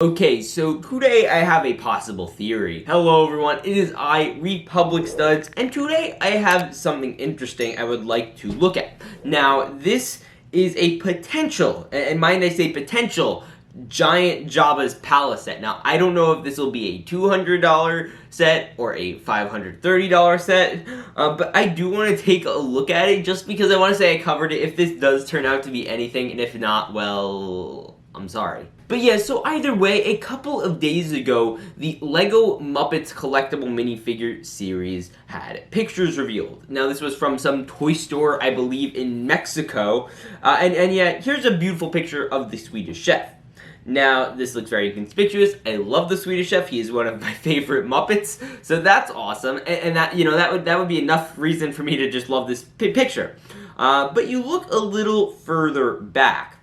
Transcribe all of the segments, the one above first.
Okay, so today I have a possible theory. Hello everyone, it is I, Republic Studs, and today I have something interesting I would like to look at. Now, this is a potential, and mind I say potential, giant Jabba's Palace set. Now, I don't know if this will be a $200 set or a $530 set, but I do want to take a look at it just because I want to say I covered it if this does turn out to be anything, and if not, well, I'm sorry. But yeah, so either way, a couple of days ago, the LEGO Muppets collectible minifigure series had pictures revealed. Now, this was from some toy store, I believe, in Mexico. And yeah, here's a beautiful picture of the Swedish chef. Now, this looks very conspicuous. I love the Swedish chef. He is one of my favorite Muppets. So that's awesome. And that, you know, that would be enough reason for me to just love this picture. But you look a little further back.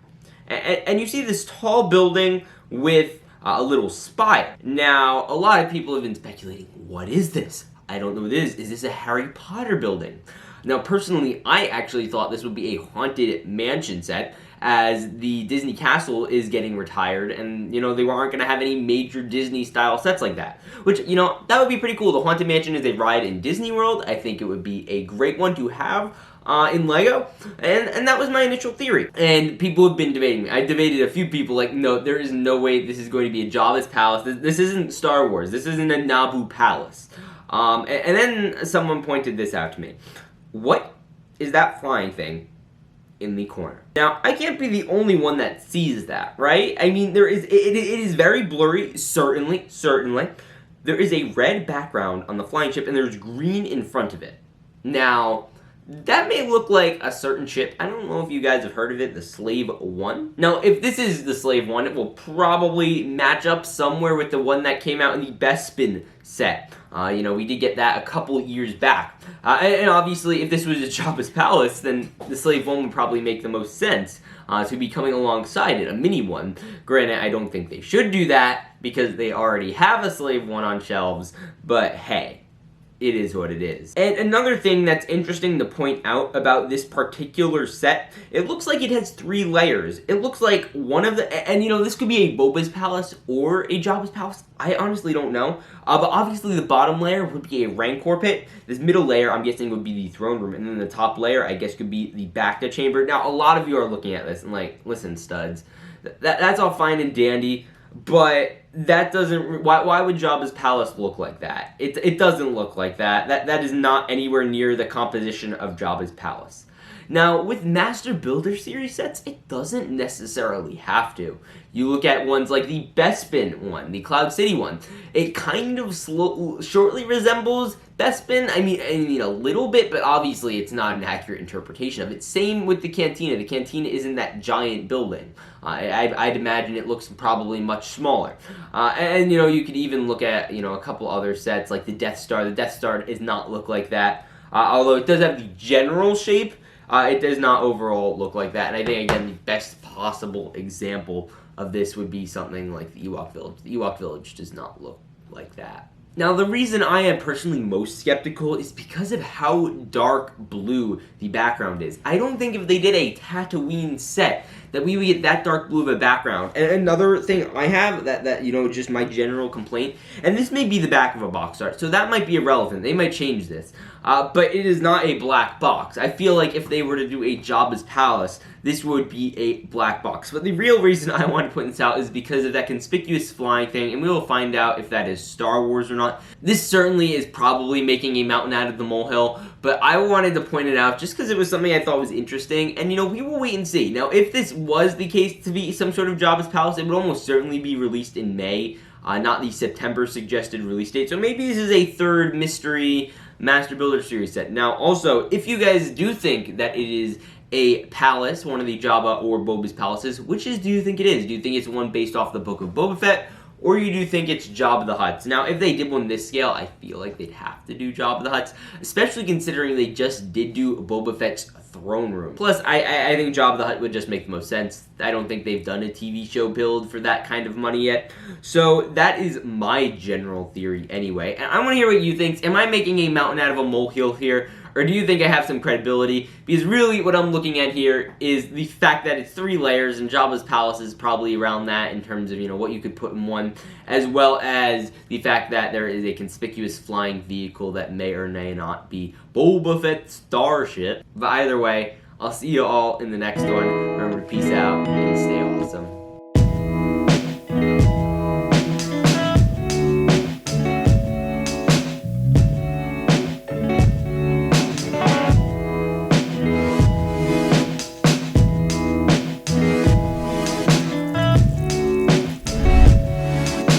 And you see this tall building with a little spire. Now, a lot of people have been speculating, what is this? I don't know what it is. Is this a Harry Potter building? Now, personally, I actually thought this would be a Haunted Mansion set, as the Disney castle is getting retired, and, you know, they aren't going to have any major Disney-style sets like that. Which, you know, that would be pretty cool. The Haunted Mansion is a ride in Disney World. I think it would be a great one to have in LEGO, and that was my initial theory. And people have been debating me. I debated a few people, like, no, there is no way this is going to be a Jabba's Palace. This isn't Star Wars. This isn't a Naboo Palace. And then someone pointed this out to me. What is that flying thing in the corner? Now, I can't be the only one that sees that, right? I mean, it is very blurry, certainly. There is a red background on the flying ship, and there's green in front of it. Now, that may look like a certain ship. I don't know if you guys have heard of it, the Slave 1. Now, if this is the Slave 1, it will probably match up somewhere with the one that came out in the Bespin set. You know, we did get that a couple years back. And obviously, if this was a Jabba's Palace, then the Slave 1 would probably make the most sense to be coming alongside it, a mini one. Granted, I don't think they should do that because they already have a Slave 1 on shelves, but hey. It is what it is. And another thing that's interesting to point out about this particular set, it looks like it has 3 layers. It looks like one of the, and you know, this could be a Boba's Palace or a Jabba's Palace. I honestly don't know. But obviously the bottom layer would be a Rancor pit. This middle layer, I'm guessing, would be the throne room. And then the top layer, I guess, could be the Bacta chamber. Now, a lot of you are looking at this and like, listen, studs, that's all fine and dandy, but that doesn't, why would Jabba's Palace look like that? It doesn't look like that. That is not anywhere near the composition of Jabba's Palace. Now, with Master Builder series sets, it doesn't necessarily have to. You look at ones like the Bespin one, the Cloud City one. It kind of shortly resembles Bespin. I mean a little bit, but obviously it's not an accurate interpretation of it. Same with the Cantina. The Cantina isn't that giant building. I'd imagine it looks probably much smaller. And, you know, you could even look at, you know, a couple other sets like the Death Star. The Death Star does not look like that. Although it does have the general shape, it does not overall look like that. And I think, again, the best possible example of this would be something like the Ewok Village. The Ewok Village does not look like that. Now, the reason I am personally most skeptical is because of how dark blue the background is. I don't think if they did a Tatooine set that we would get that dark blue of a background. And another thing I have that you know, just my general complaint, and this may be the back of a box art, so that might be irrelevant. They might change this. But it is not a black box. I feel like if they were to do a Jabba's Palace, this would be a black box. But the real reason I want to point this out is because of that conspicuous flying thing, and we will find out if that is Star Wars or not. This certainly is probably making a mountain out of the molehill, but I wanted to point it out just because it was something I thought was interesting, and you know, we will wait and see. Now, if this was the case to be some sort of Jabba's Palace, it would almost certainly be released in May, not the September suggested release date. So maybe this is a third mystery Master Builder series set. Now, also, if you guys do think that it is a palace, one of the Jabba or Boba's palaces, which do you think it is? Do you think it's one based off the Book of Boba Fett, or you do think it's Jabba the Hutt? Now, if they did one this scale, I feel like they'd have to do Jabba the Hutt, especially considering they just did do Boba Fett's throne room. Plus, I think Jabba the Hutt would just make the most sense. I don't think they've done a TV show build for that kind of money yet. So that is my general theory anyway. And I want to hear what you think. Am I making a mountain out of a molehill here? Or do you think I have some credibility? Because really what I'm looking at here is the fact that it's 3 layers, and Jabba's palace is probably around that in terms of, what you could put in one, as well as the fact that there is a conspicuous flying vehicle that may or may not be Boba Fett's starship. But either way, I'll see you all in the next one. Remember to peace out and stay